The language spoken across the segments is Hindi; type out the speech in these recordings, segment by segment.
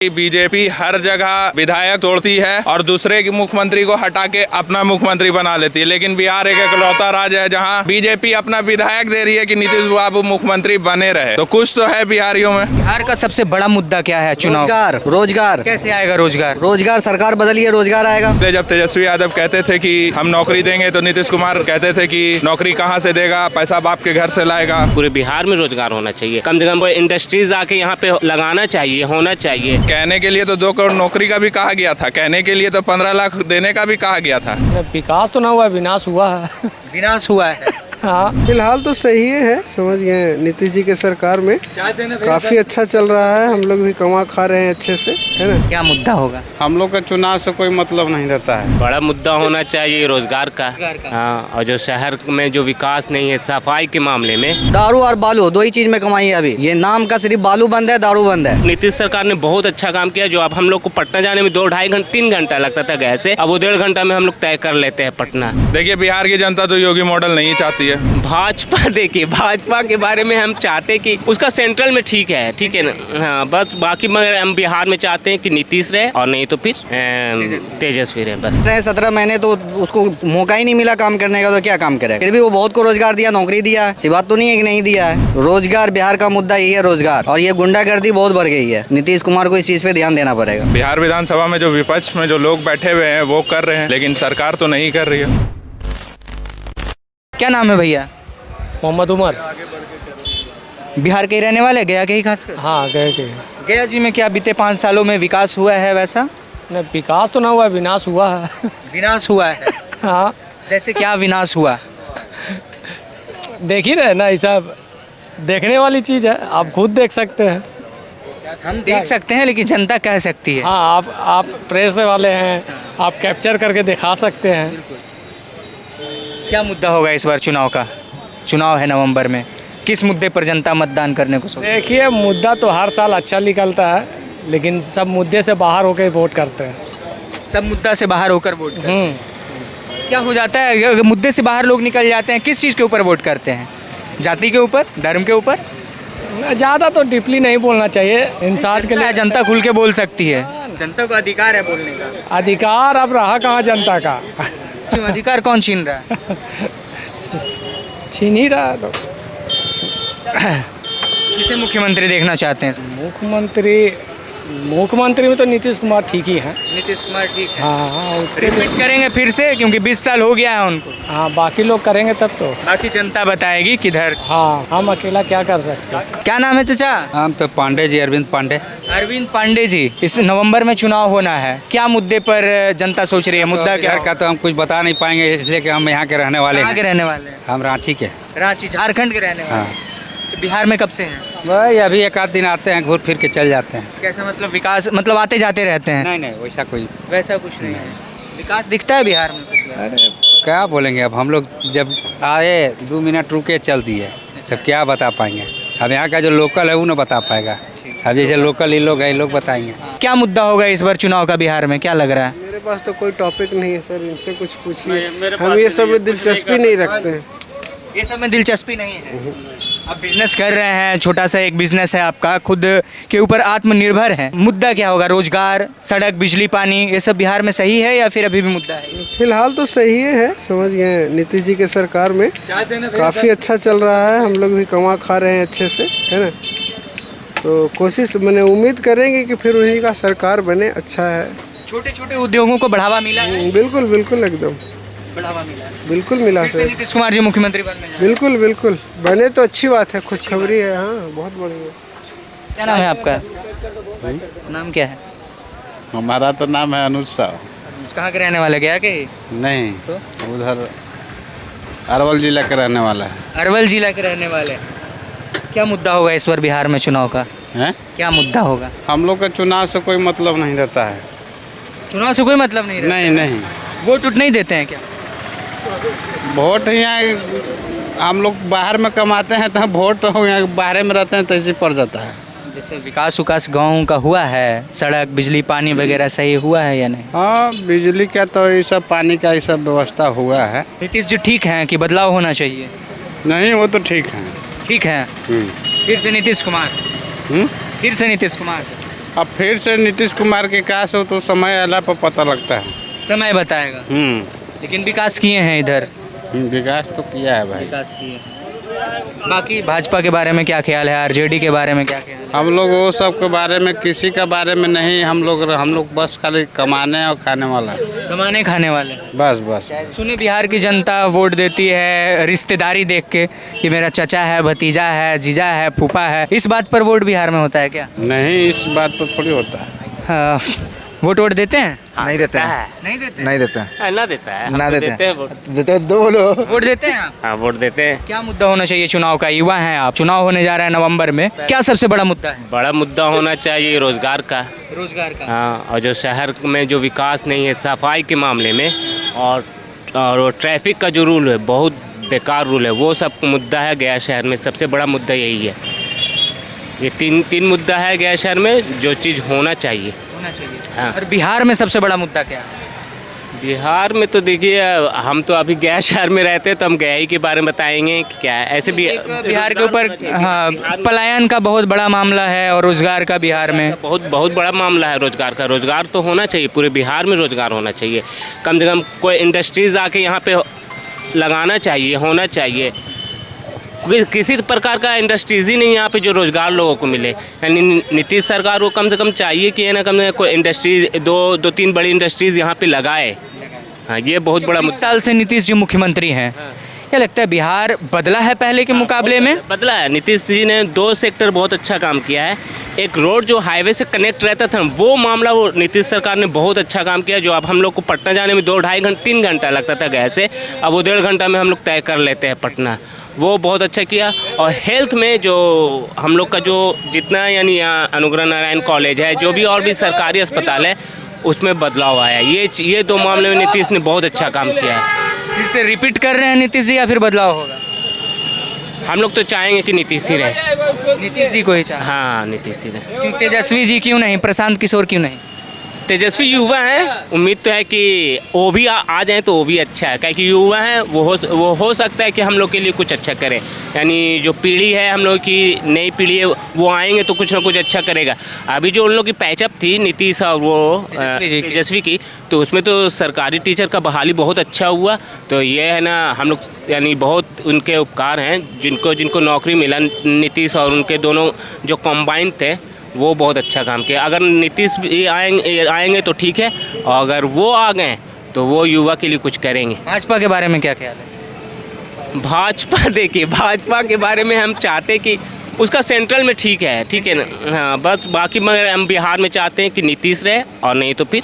बीजेपी हर जगह विधायक तोड़ती है और दूसरे की मुख्यमंत्री को हटा के अपना मुख्यमंत्री बना लेती है, लेकिन बिहार एक इकलौता राज्य है जहां बीजेपी अपना विधायक दे रही है कि नीतीश बाबू मुख्यमंत्री बने रहे। तो कुछ तो है बिहारियों में। बिहार का सबसे बड़ा मुद्दा क्या है? चुनाव। रोजगार। कैसे आएगा रोजगार? रोजगार सरकार बदली है, रोजगार आएगा। जब तेजस्वी यादव कहते थे कि हम नौकरी देंगे तो नीतीश कुमार कहते थे कि नौकरी कहाँ से देगा, पैसा बाप के घर से लाएगा। पूरे बिहार में रोजगार होना चाहिए, कम से कम इंडस्ट्रीज आके यहाँ पे लगाना चाहिए, होना चाहिए। कहने के लिए तो 2 करोड़ नौकरी का भी कहा गया था, कहने के लिए तो 15 लाख देने का भी कहा गया था। विकास तो ना हुआ, विनाश हुआ है। विनाश हुआ है। हाँ, फिलहाल तो सही है, समझ गए। नीतीश जी के सरकार में काफी अच्छा चल रहा है, हम लोग भी कमा खा रहे हैं अच्छे से, है ना। क्या मुद्दा होगा? हम लोग का चुनाव से कोई मतलब नहीं रहता है। बड़ा मुद्दा होना चाहिए रोजगार का। हाँ, और जो शहर में जो विकास नहीं है, सफाई के मामले में। दारू और बालू दो ही चीज में कमाई है अभी। ये नाम का सिर्फ बालू बंद है, दारू बंद है। नीतीश सरकार ने बहुत अच्छा काम किया। जो अब हम लोग को पटना जाने में 2 ढाई घंटे 3 घंटा लगता था गए से, अब वो 1.5 घंटा में हम लोग तय कर लेते हैं पटना। देखिए, बिहार की जनता तो योगी मॉडल नहीं चाहती है। भाजपा देखिए, भाजपा के बारे में हम चाहते कि उसका सेंट्रल में ठीक है ना। हाँ, बस बाकी मगर हम बिहार में चाहते हैं कि नीतीश रहे और नहीं तो फिर तेजस्वी रहे। बस 17 महीने तो उसको मौका ही नहीं मिला काम करने का, तो क्या काम करेगा। फिर भी वो बहुत को रोजगार दिया, नौकरी दिया। ऐसी बात तो नहीं है कि नहीं दिया है। रोजगार, बिहार का मुद्दा यही है, रोजगार। और ये गुंडागर्दी बहुत बढ़ गई है। नीतीश कुमार को इस चीज पे ध्यान देना पड़ेगा। बिहार विधानसभा में जो विपक्ष में जो लोग बैठे हुए हैं वो कर रहे हैं, लेकिन सरकार तो नहीं कर रही है। क्या नाम है भैया? मोहम्मद उमर। बिहार के ही रहने वाले, गया के ही खास कर? हाँ, गए के। गया जी में क्या बीते 5 सालों में विकास हुआ है वैसा? नहीं, विकास तो ना हुआ, विनाश हुआ है। विनाश हुआ है। हाँ, जैसे क्या विनाश हुआ? देख ही रहे ना, ये सब देखने वाली चीज़ है, आप खुद देख सकते हैं। हम देख सकते हैं, लेकिन जनता कह सकती है। हाँ, आप प्रेस वाले हैं, आप कैप्चर करके दिखा सकते हैं। क्या मुद्दा होगा इस बार चुनाव का? चुनाव है नवंबर में, किस मुद्दे पर जनता मतदान करने को सोच? देखिए, मुद्दा तो हर साल अच्छा निकलता है, लेकिन सब मुद्दे से बाहर होकर वोट करते हैं। सब मुद्दा से बाहर होकर वोट करते हैं। क्या हो जाता है अगर मुद्दे से बाहर लोग निकल जाते हैं? किस चीज़ के ऊपर वोट करते हैं? जाति के ऊपर, धर्म के ऊपर? ज़्यादा तो डीपली नहीं बोलना चाहिए इंसान के लिए। जनता खुल के बोल सकती है, जनता को अधिकार है बोलने का। अधिकार अब रहा कहाँ जनता का? क्यों अधिकार कौन छीन रहा है? छीन ही रहा है तो। किसे मुख्यमंत्री देखना चाहते हैं? मुख्यमंत्री में तो नीतीश कुमार ठीक ही है। नीतीश कुमार ठीक है। हाँ, उसके रिपीट करेंगे फिर से, क्योंकि 20 साल हो गया है उनको। हाँ, बाकी लोग करेंगे तब तो। बाकी जनता बताएगी किधर। हाँ, हम अकेला क्या कर सकते हैं। क्या नाम है चाचा? नाम तो पांडे जी, अरविंद पांडे। अरविंद पांडे जी, इस नवंबर में चुनाव होना है, क्या मुद्दे पर जनता सोच रही है? मुद्दा क्या का तो हम कुछ बता नहीं पाएंगे, इसलिए कि हम यहाँ के रहने वाले कहाँ के हैं। रहने वाले हैं? हम रांची के। रांची, झारखंड के रहने वाले। हाँ। तो बिहार में कब से हैं? भाई अभी 1 आध दिन आते हैं, घूर फिर के चल जाते हैं। कैसा मतलब विकास, मतलब आते जाते रहते हैं? नहीं वैसा कोई। वैसा कुछ नहीं है। विकास दिखता है बिहार में कुछ? अरे क्या बोलेंगे, अब हम लोग जब आए 2 मिनट रुके चल दिए, जब क्या बता पाएंगे। अब यहाँ का जो लोकल है वो ना बता पाएगा। अब जैसे लोकल ही लोग हैं, लोग बताएंगे। क्या मुद्दा होगा इस बार चुनाव का बिहार में, क्या लग रहा है? मेरे पास तो कोई टॉपिक नहीं है सर, इनसे कुछ पूछिए। हम ये सब में दिलचस्पी नहीं रखते हैं। ये सब में दिलचस्पी नहीं है। आप बिजनेस कर रहे हैं, छोटा सा एक बिजनेस है आपका, खुद के ऊपर आत्मनिर्भर है। मुद्दा क्या होगा? रोजगार, सड़क, बिजली, पानी, ये सब बिहार में सही है या फिर अभी भी मुद्दा है? फिलहाल तो सही है, समझ गए। नीतीश जी के सरकार में काफी अच्छा चल रहा है, हम लोग भी कमा खा रहे हैं अच्छे से, है ना। तो कोशिश, मैंने उम्मीद करेंगे कि फिर उन्हीं का सरकार बने, अच्छा है। छोटे छोटे उद्योगों को बढ़ावा मिला है? बिल्कुल बिल्कुल, एकदम बढ़ावा मिला है। बिल्कुल मिला फिर से सर। नीतीश कुमार जी मुख्यमंत्री बनने जा रहे हैं। बिल्कुल बिल्कुल बने तो अच्छी बात है, खुशखबरी है। हाँ, बहुत बढ़िया। क्या नाम है आपका? नाम क्या है? हमारा तो नाम है अनुज साहब। कहाँ के रहने वाले? गया के? नहीं, तो? उधर अरवल जिला के रहने वाला है। अरवल जिला के रहने वाले। क्या मुद्दा होगा इस बार बिहार में चुनाव का? हैं? क्या मुद्दा होगा? हम लोग का चुनाव से कोई मतलब नहीं रहता है। चुनाव से कोई मतलब नहीं रहता? नहीं वोट उठ नहीं देते हैं क्या? वोट यहाँ हम लोग बाहर में कमाते हैं, तो वोट यहाँ बाहर में रहते हैं तो ऐसे पड़ जाता है। जैसे विकास गाँव का हुआ है, सड़क, बिजली, पानी वगैरह सही हुआ है या नहीं? हाँ, बिजली का तो ये सब, पानी का ये सब व्यवस्था हुआ है। नीतीश जी ठीक हैं कि बदलाव होना चाहिए? नहीं, वो तो ठीक है। ठीक है। फिर से नीतीश कुमार। फिर से नीतीश कुमार। अब फिर से नीतीश कुमार के काश हो तो समय आला पर पता लगता है। समय बताएगा। लेकिन विकास किए हैं इधर। विकास तो किया है भाई। विकास किए। बाकी भाजपा के बारे में क्या ख्याल है, आरजेडी के बारे में क्या ख्याल है? हम लोग वो सब के बारे में, किसी के बारे में नहीं, हम लोग बस खाली कमाने और खाने वाला है। कमाने खाने वाले। बस बस। सुने बिहार की जनता वोट देती है रिश्तेदारी देख के कि मेरा चचा है, भतीजा है, जीजा है, फूफा है, इस बात पर वोट बिहार में होता है क्या? नहीं, इस बात पर थोड़ी होता है। हाँ, वोट देते हैं? नहीं देते हैं। नहीं देते? नहीं देते हैं। ना देता है, ना देते हैं। वोट। देते हैं, दो बोलो। वोट देते हैं आप? हाँ, वोट देते हैं। क्या मुद्दा होना चाहिए चुनाव का? युवा हैं आप, चुनाव होने जा रहा है नवंबर में, क्या सबसे बड़ा मुद्दा है? बड़ा मुद्दा होना चाहिए रोजगार का। रोजगार का। हाँ, और जो शहर में जो विकास नहीं है सफाई के मामले में, और वो ट्रैफिक का जो रूल है बहुत बेकार रूल है, वो सब मुद्दा है गया शहर में। सबसे बड़ा मुद्दा यही है। ये तीन मुद्दा है गया शहर में जो चीज़ होना चाहिए। हाँ। और बिहार में सबसे बड़ा मुद्दा क्या है? बिहार में तो देखिए, हम तो अभी गया शहर में रहते हैं तो हम गया ही के बारे में बताएंगे कि क्या है। ऐसे भी बिहार के ऊपर हाँ पलायन का बहुत बड़ा मामला है और रोजगार का बिहार में बहुत बड़ा मामला है रोजगार का। रोजगार तो होना चाहिए, पूरे बिहार में रोजगार होना चाहिए। कम से कम कोई इंडस्ट्रीज आके यहाँ पे लगाना चाहिए, होना चाहिए। किसी प्रकार का इंडस्ट्रीज ही नहीं यहाँ पे जो रोजगार लोगों को मिले। यानी नीतीश सरकार को कम से कम चाहिए कि है ना, कम से कम कोई इंडस्ट्रीज दो तीन बड़ी इंडस्ट्रीज यहाँ पे लगाए। हाँ, ये बहुत बड़ा 20 साल से नीतीश जी मुख्यमंत्री हैं। क्या लगता है बिहार बदला है पहले के मुकाबले में? बदला है। नीतीश जी ने 2 सेक्टर बहुत अच्छा काम किया है। एक रोड जो हाईवे से कनेक्ट रहता था वो मामला, वो नीतीश सरकार ने बहुत अच्छा काम किया। जो अब हम लोग को पटना जाने में 2-2.5 घंटे 3 घंटा लगता था गए से, अब वो 1.5 घंटा में हम लोग तय कर लेते हैं पटना। वो बहुत अच्छा किया। और हेल्थ में जो हम लोग का जो जितना यानी यहाँ अनुग्रह नारायण कॉलेज है, जो भी और भी सरकारी अस्पताल है, उसमें बदलाव आया है। ये 2 मामले में नीतीश ने बहुत अच्छा काम किया है। फिर से रिपीट कर रहे हैं नीतीश जी या फिर बदलाव होगा? हम लोग तो चाहेंगे कि नीतीश ही रहे। नीतीश जी को ही चाहे। हाँ, नीतीश ही रहे। क्यों तेजस्वी जी क्यों नहीं, प्रशांत किशोर क्यों नहीं? तेजस्वी युवा हैं, उम्मीद तो है कि वो भी आ जाएं तो वो भी अच्छा है। क्या कि युवा हैं, वो हो सकता है कि हम लोग के लिए कुछ अच्छा करें। यानी जो पीढ़ी है हम लोग की, नई पीढ़ी है, वो आएंगे तो कुछ ना कुछ अच्छा करेगा। अभी जो उन लोग की पैचअप थी नीतीश और वो तेजस्वी की, तो उसमें तो सरकारी टीचर का बहाली बहुत अच्छा हुआ। तो ये है ना, हम लोग यानी बहुत उनके उपकार हैं जिनको नौकरी मिला। नीतीश और उनके दोनों जो कॉम्बाइन थे वो बहुत अच्छा काम किया। अगर नीतीश भी आएंगे तो ठीक है, और अगर वो आ गए तो वो युवा के लिए कुछ करेंगे। भाजपा के बारे में क्या ख्याल है? भाजपा देखिए, भाजपा के बारे में हम चाहते कि उसका सेंट्रल में ठीक है ना। हाँ, बस बाकी मगर हम बिहार में चाहते हैं कि नीतीश रहे, और नहीं तो फिर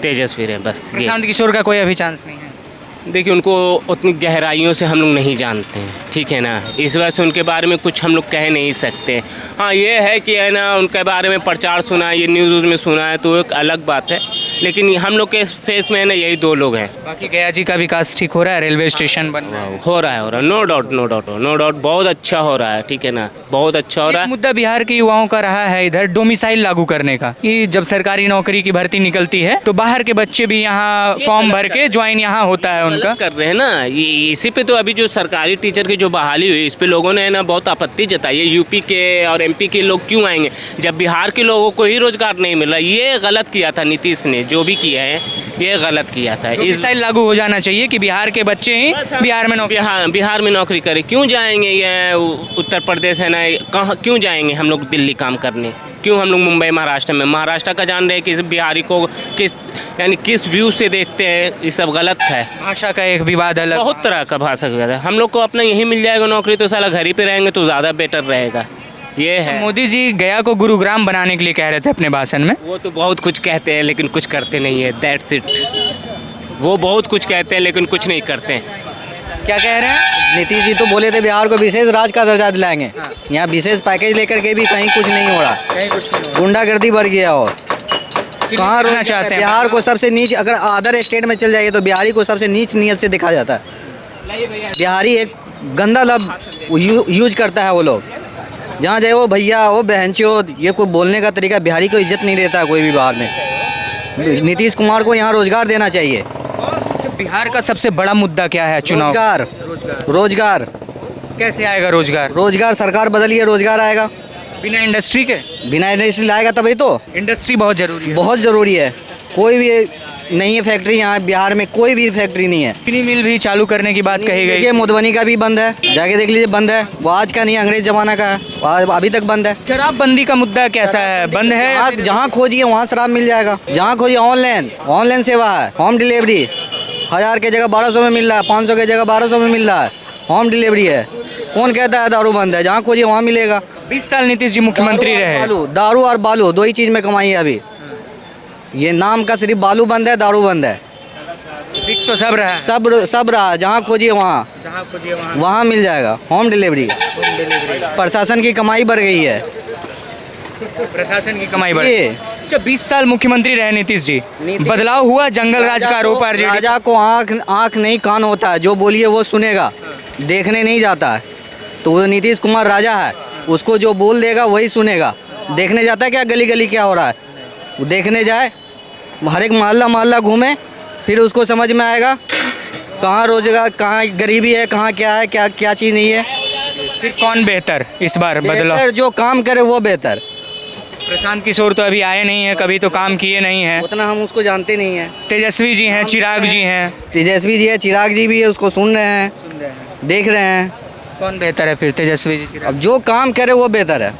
तेजस्वी रहे। बस ये। प्रशांत किशोर का कोई अभी चांस नहीं है? देखिए, उनको उतनी गहराइयों से हम लोग नहीं जानते हैं, ठीक है ना। इस वजह से उनके बारे में कुछ हम लोग कह नहीं सकते। हाँ, ये है कि है ना, उनके बारे में प्रचार सुना है, ये न्यूज़ में सुना है, तो एक अलग बात है। लेकिन हम लोग के फेस में है ना, यही 2 लोग हैं। बाकी गया जी का विकास ठीक हो रहा है, रेलवे स्टेशन बन रहा है। हो रहा है। नो डाउट बहुत अच्छा हो रहा है, ठीक है ना, बहुत अच्छा हो रहा एक है। मुद्दा बिहार के युवाओं का रहा है इधर डोमिसाइल लागू करने का, कि जब सरकारी नौकरी की भर्ती निकलती है तो बाहर के बच्चे भी यहाँ फॉर्म भर के ज्वाइन यहाँ होता है उनका। कर रहे हैं ना, ये इसी पे तो अभी जो सरकारी टीचर की जो बहाली हुई, इस पे लोगों ने ना बहुत आपत्ति जताई है। यूपी के और एमपी के लोग क्यों आएंगे जब बिहार के लोगों को ही रोजगार नहीं मिल रहा? ये गलत किया था नीतीश ने, जो भी किया है ये गलत किया था। डोमिसाइल लागू हो जाना चाहिए कि बिहार के बच्चे ही बिहार में नौकरी करें। क्यों जाएंगे ये उत्तर प्रदेश है ना, कहाँ क्यों जाएंगे हम लोग दिल्ली काम करने? क्यों हम लोग मुंबई महाराष्ट्र का जान रहे हैं कि इस बिहारी को किस व्यू से देखते हैं? ये सब गलत है। भाषा का एक विवाद अलग, बहुत तरह का भाषा का विवाद है। हम लोग को अपना यही मिल जाएगा नौकरी तो साला घर ही पे रहेंगे तो ज़्यादा बेटर रहेगा। ये है। मोदी जी गया को गुरुग्राम बनाने के लिए कह रहे थे अपने भाषण में। वो तो बहुत कुछ कहते हैं लेकिन कुछ करते नहीं है, दैट्स इट। वो बहुत कुछ कहते हैं लेकिन कुछ नहीं करते हैं। क्या कह रहे हैं? नीतीश जी तो बोले थे बिहार को विशेष राज्य का दर्जा दिलाएंगे। यहाँ विशेष पैकेज लेकर के भी कहीं कुछ नहीं हो रहा, गुंडागर्दी बढ़ गया। और कहाँ रोकना चाहते हैं? बिहार को सबसे नीच, अगर अदर स्टेट में चल जाइए तो बिहारी को सबसे नीच नीयत से देखा जाता है। बिहारी एक गंदा लफ्ज़ यूज करता है वो लोग। जहाँ जाए वो भैया, वो बहनचो, ये कोई बोलने का तरीका, बिहारी को इज्जत नहीं देता कोई भी बाहर में। नीतीश कुमार को यहाँ रोजगार देना चाहिए। बिहार का सबसे बड़ा मुद्दा क्या है चुनाव? रोजगार। कैसे आएगा रोजगार? रोजगार सरकार बदलिए, रोजगार आएगा। बिना इंडस्ट्री के? बिना इंडस्ट्री लाएगा तभी तो। इंडस्ट्री बहुत जरूरी है। बहुत ज़रूरी है। कोई भी नहीं है फैक्ट्री यहाँ बिहार में, कोई भी फैक्ट्री नहीं है। चीनी मिल भी चालू करने की बात कही गई। देखिए मधुबनी का भी बंद है, जाके देख लीजिए, बंद है। वो आज का नहीं, अंग्रेज जमाना का है, वो अभी तक बंद है। शराबबंदी का मुद्दा कैसा है, बंद है? जहाँ खोजिए वहाँ शराब मिल जाएगा। जहाँ खोजिए ऑनलाइन सेवा है, होम डिलीवरी 1000 के जगह 1200 में मिल रहा है, 500 के जगह 1200 में मिल रहा है, होम डिलीवरी है। कौन कहता है दारू बंद है? जहाँ खोजिए वहाँ मिलेगा। 20 साल नीतीश जी मुख्यमंत्री रहे। दारू और बालू दो ही चीज़ में कमाई है अभी। ये नाम का सिर्फ बालू बंद है, दारू बंद है। बिक तो सब रहा है। सब रहा। जहाँ खोजिए वहाँ मिल जाएगा। Home delivery. प्रशासन की कमाई बढ़ गई है। प्रशासन की कमाई बढ़ी। जब 20 साल मुख्यमंत्री रहे नीतीश जी, बदलाव हुआ? जंगल राज का आरोप आरजेडी। राजा को आँख नहीं कान होता है, जो बोलिए वो सुनेगा, देखने नहीं जाता है। तो वो नीतीश कुमार राजा है, उसको जो बोल देगा वही सुनेगा। देखने जाता है क्या गली गली क्या हो रहा है? वो देखने जाए, हर एक मोहल्ला घूमे, फिर उसको समझ में आएगा कहाँ रोजगार, कहाँ गरीबी है, कहाँ क्या है, क्या चीज़ नहीं है। फिर कौन बेहतर इस बार बदलाव? जो काम करे वो बेहतर। प्रशांत किशोर तो अभी आए नहीं है, कभी तो काम किए नहीं है। उतना हम उसको जानते नहीं हैं। तेजस्वी जी हैं, चिराग जी हैं। तेजस्वी जी है, चिराग जी भी है, उसको सुन रहे हैं, देख रहे हैं। कौन बेहतर है फिर, तेजस्वी जी, चिराग? अब जो काम करे वो बेहतर है।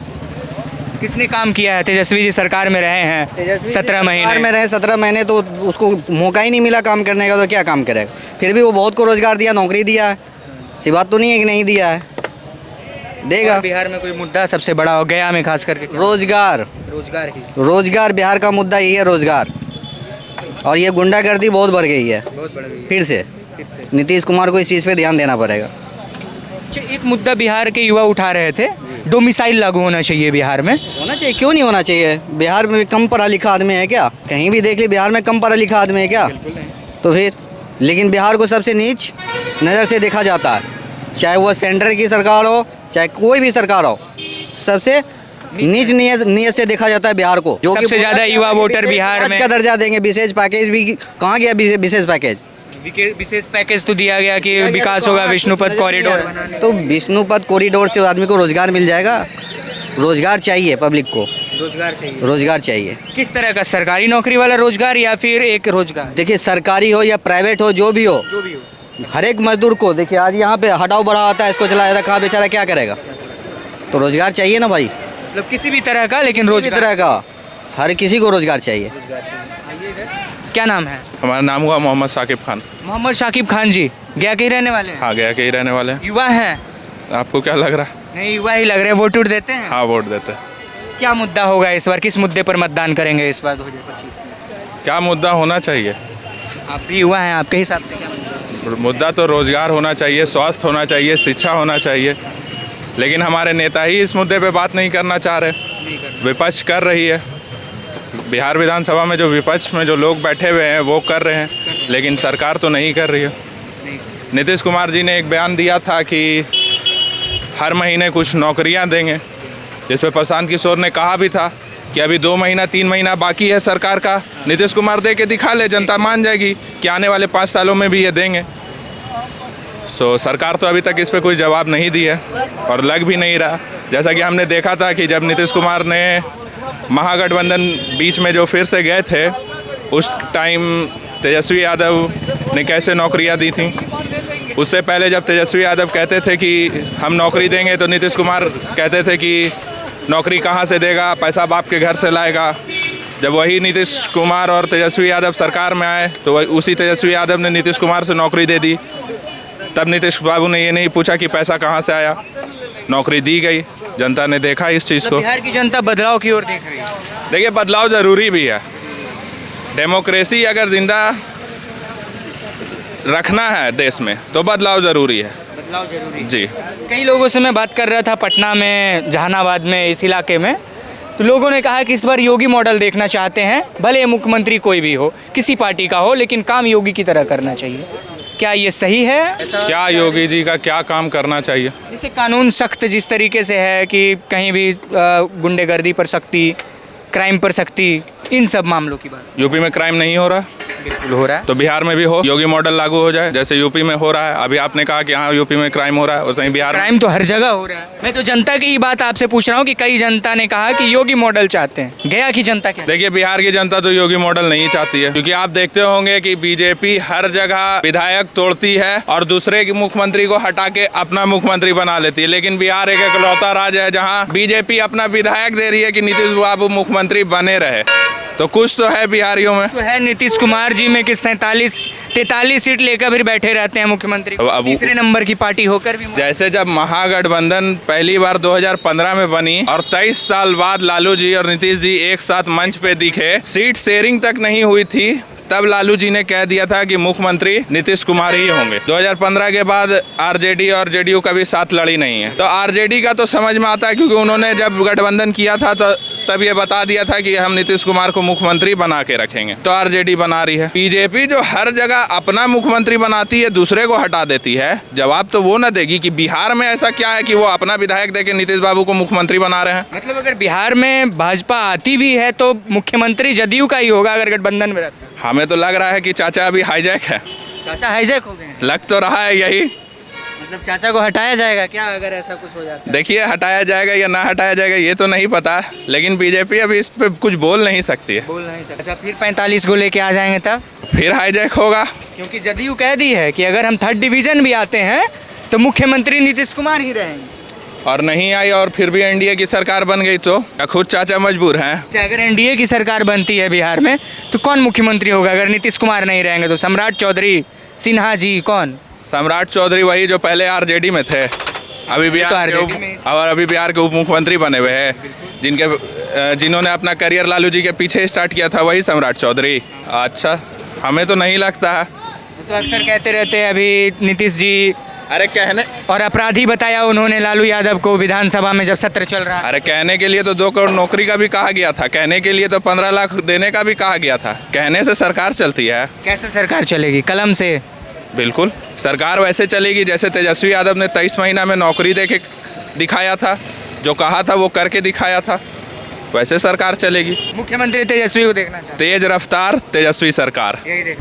किसने काम किया है? तेजस्वी जी सरकार में रहे हैं 17 महीने में रहे, 17 महीने तो उसको मौका ही नहीं मिला काम करने का, तो क्या काम करेगा? फिर भी वो बहुत को रोजगार दिया, नौकरी दिया है। ऐसी बात तो नहीं है कि नहीं दिया है, देगा। बिहार में कोई मुद्दा सबसे बड़ा हो गया में खास करके? रोजगार ही। रोजगार बिहार का मुद्दा यही है, रोजगार। और ये गुंडागर्दी बहुत बढ़ गई है, बहुत बढ़ गई। फिर से नीतीश कुमार को इस चीज़ पे ध्यान देना पड़ेगा। एक मुद्दा बिहार के युवा उठा रहे थे, डोमिसाइल लागू होना चाहिए बिहार में। होना चाहिए, क्यों नहीं होना चाहिए? बिहार में कम पढ़ा लिखा आदमी है क्या? कहीं भी देख ली, बिहार में कम पढ़ा लिखा आदमी है क्या? तो फिर लेकिन बिहार को सबसे नीच नज़र से देखा जाता है, चाहे वो सेंटर की सरकार हो, चाहे कोई भी सरकार हो, सबसे नीच नियत से देखा जाता है बिहार को। जो सबसे ज़्यादा युवा वोटर बिहार में। का दर्जा देंगे, विशेष पैकेज भी कहाँ गया? विशेष पैकेज, विशेष पैकेज तो दिया गया कि विकास होगा, विष्णुपद कॉरिडोर। तो विष्णुपद कॉरिडोर से आदमी को रोजगार मिल जाएगा। रोजगार चाहिए, पब्लिक को रोजगार चाहिए। किस तरह का, सरकारी नौकरी वाला रोजगार या फिर एक रोजगार? देखिए सरकारी हो या प्राइवेट हो, जो भी हो, हर एक मजदूर को देखिए, आज यहाँ पे हटाओ बढ़ा आता है, इसको चलाया था, कहाँ बेचारा क्या करेगा? तो रोजगार चाहिए ना भाई, मतलब किसी भी तरह का, लेकिन रोजगार तरह का हर किसी को रोजगार चाहिए। क्या नाम है? हमारा नाम हुआ मोहम्मद साकिब खान। मोहम्मद शाकिब खान जी गया के ही रहने वाले हैं? हाँ, गया के ही रहने वाले हैं। युवा हैं? आपको क्या लग रहा है? नहीं, युवा ही लग रहे हैं। वोट देते हैं? हाँ, वोट देते हैं। क्या मुद्दा होगा इस बार, किस मुद्दे पर मतदान करेंगे इस बार 2025 में? क्या मुद्दा होना चाहिए? आप भी युवा हैं, आपके हिसाब से क्या मुद्दा? तो रोजगार होना चाहिए, स्वास्थ्य होना चाहिए, शिक्षा होना चाहिए। लेकिन हमारे नेता ही इस मुद्दे पे बात नहीं करना चाह रहे। विपक्ष कर रही है। बिहार विधानसभा में जो विपक्ष में जो लोग बैठे हुए हैं वो कर रहे हैं, लेकिन सरकार तो नहीं कर रही है। नीतीश कुमार जी ने एक बयान दिया था कि हर महीने कुछ नौकरियां देंगे, जिस पे प्रशांत किशोर ने कहा भी था कि अभी 2 महीना 3 महीना बाकी है सरकार का, नीतीश कुमार दे के दिखा ले, जनता मान जाएगी कि आने वाले 5 सालों में भी ये देंगे। सो सरकार तो अभी तक इस पे कोई जवाब नहीं दिया और लग भी नहीं रहा। जैसा कि हमने देखा था कि जब नीतीश कुमार ने महागठबंधन बीच में जो फिर से गए थे, उस टाइम तेजस्वी यादव ने कैसे नौकरियां दी थी। उससे पहले जब तेजस्वी यादव कहते थे कि हम नौकरी देंगे, तो नीतीश कुमार कहते थे कि नौकरी कहाँ से देगा, पैसा बाप के घर से लाएगा। जब वही नीतीश कुमार और तेजस्वी यादव सरकार में आए, तो उसी तेजस्वी यादव ने नीतीश कुमार से नौकरी दे दी। तब नीतीश बाबू ने ये नहीं पूछा कि पैसा कहाँ से आया, नौकरी दी गई। जनता ने देखा इस चीज़ को। बिहार की जनता बदलाव की ओर देख रही है। देखिए, बदलाव ज़रूरी भी है। डेमोक्रेसी अगर ज़िंदा रखना है देश में, तो बदलाव ज़रूरी है। बदलाव जरूरी जी। कई लोगों से मैं बात कर रहा था पटना में, जहानाबाद में, इस इलाके में, तो लोगों ने कहा कि इस बार योगी मॉडल देखना चाहते हैं। भले मुख्यमंत्री कोई भी हो, किसी पार्टी का हो, लेकिन काम योगी की तरह करना चाहिए। क्या ये सही है? क्या योगी जी का क्या काम करना चाहिए? जैसे कानून सख्त जिस तरीके से है कि कहीं भी गुंडेगर्दी पर सख्ती, क्राइम पर सख्ती, इन सब मामलों की बात। यूपी में क्राइम नहीं हो रहा। बिल्कुल हो रहा है। तो बिहार में भी हो, योगी मॉडल लागू हो जाए, जैसे यूपी में हो रहा है। अभी आपने कहा कि हाँ यूपी में क्राइम हो रहा है, वैसे ही बिहार में। क्राइम तो हर जगह हो रहा है। मैं तो जनता की ही बात आपसे पूछ रहा हूँ कि कई जनता ने कहा कि योगी मॉडल चाहते हैं। गया की जनता क्या? देखिए, बिहार की जनता तो योगी मॉडल नहीं चाहती है, क्योंकि आप देखते होंगे कि बीजेपी हर जगह विधायक तोड़ती है और दूसरे की मुख्यमंत्री को हटा के अपना मुख्यमंत्री बना लेती है। लेकिन बिहार एक इकलौता राज्य है जहाँ बीजेपी अपना विधायक दे रही है कि नीतीश बाबू मुख्यमंत्री बने रहे। तो कुछ तो है बिहारियों में। तो है नीतीश कुमार जी में कि 43 सीट लेकर भी बैठे रहते हैं मुख्यमंत्री, अब तीसरे नंबर की पार्टी होकर भी। जैसे जब महागठबंधन पहली बार 2015 में बनी और 23 साल बाद लालू जी और नीतीश जी एक साथ मंच पे दिखे, सीट शेयरिंग तक नहीं हुई थी, तब लालू जी ने कह दिया था कि मुख्यमंत्री नीतीश कुमार ही होंगे। 2015 के बाद आरजेडी और जेडीयू का भी साथ लड़ी नहीं है। तो आरजेडी का तो समझ में आता है, क्योंकि उन्होंने जब गठबंधन किया था तो तब ये बता दिया था कि हम नीतीश कुमार को मुख्यमंत्री बना के रखेंगे। तो आरजेडी बना रही है। बीजेपी जो हर जगह अपना मुख्यमंत्री बनाती है, दूसरे को हटा देती है, जवाब तो वो न देगी कि बिहार में ऐसा क्या है कि वो अपना विधायक देके नीतीश बाबू को मुख्यमंत्री बना रहे हैं। मतलब अगर बिहार में भाजपा आती भी है तो मुख्यमंत्री जदयू का ही होगा अगर गठबंधन में रहता है। हमें तो लग रहा है कि चाचा अभी हाईजैक है। चाचा हाईजैक हो गए हैं? लग तो रहा है यही। मतलब चाचा को हटाया जाएगा क्या अगर ऐसा कुछ हो जाता है? देखिए, हटाया जाएगा या ना हटाया जाएगा ये तो नहीं पता, लेकिन बीजेपी अभी इस पे कुछ बोल नहीं सकती है। बोल नहीं सकता। अच्छा, फिर 45 को लेके आ जाएंगे तब? फिर हाईजैक होगा, क्योंकि जदयू कह दी है कि अगर हम 3rd डिवीजन भी आते हैं तो मुख्यमंत्री नीतीश कुमार ही रहेंगे। और नहीं आई और फिर भी एनडीए की सरकार बन गई तो खुद चाचा मजबूर हैं। अच्छा, अगर एनडीए की सरकार बनती है बिहार में तो कौन मुख्यमंत्री होगा अगर नीतीश कुमार नहीं रहेंगे तो? सम्राट चौधरी, सिन्हा जी, कौन? सम्राट चौधरी वही जो पहले आरजेडी में थे, अभी बिहार और अभी बिहार के उप मुख्यमंत्री बने हुए हैं, जिन्होंने अपना करियर लालू जी के पीछे स्टार्ट किया था, वही सम्राट चौधरी। अच्छा, हमें तो नहीं लगता है। तो अक्सर कहते रहते हैं अभी नीतीश जी, अरे कहने और अपराधी बताया उन्होंने लालू यादव को विधानसभा में जब सत्र चल रहा। अरे कहने के लिए तो 2 करोड़ नौकरी का भी कहा गया था, कहने के लिए तो 15 लाख देने का भी कहा गया था। कहने से सरकार चलती है? कैसे सरकार चलेगी? कलम से? बिल्कुल, सरकार वैसे चलेगी जैसे तेजस्वी यादव ने 23 महीना में नौकरी दे के दिखाया था, जो कहा था वो करके दिखाया था, वैसे सरकार चलेगी। मुख्यमंत्री तेजस्वी को देखना चाहते तेज रफ्तार तेजस्वी सरकार। हैं।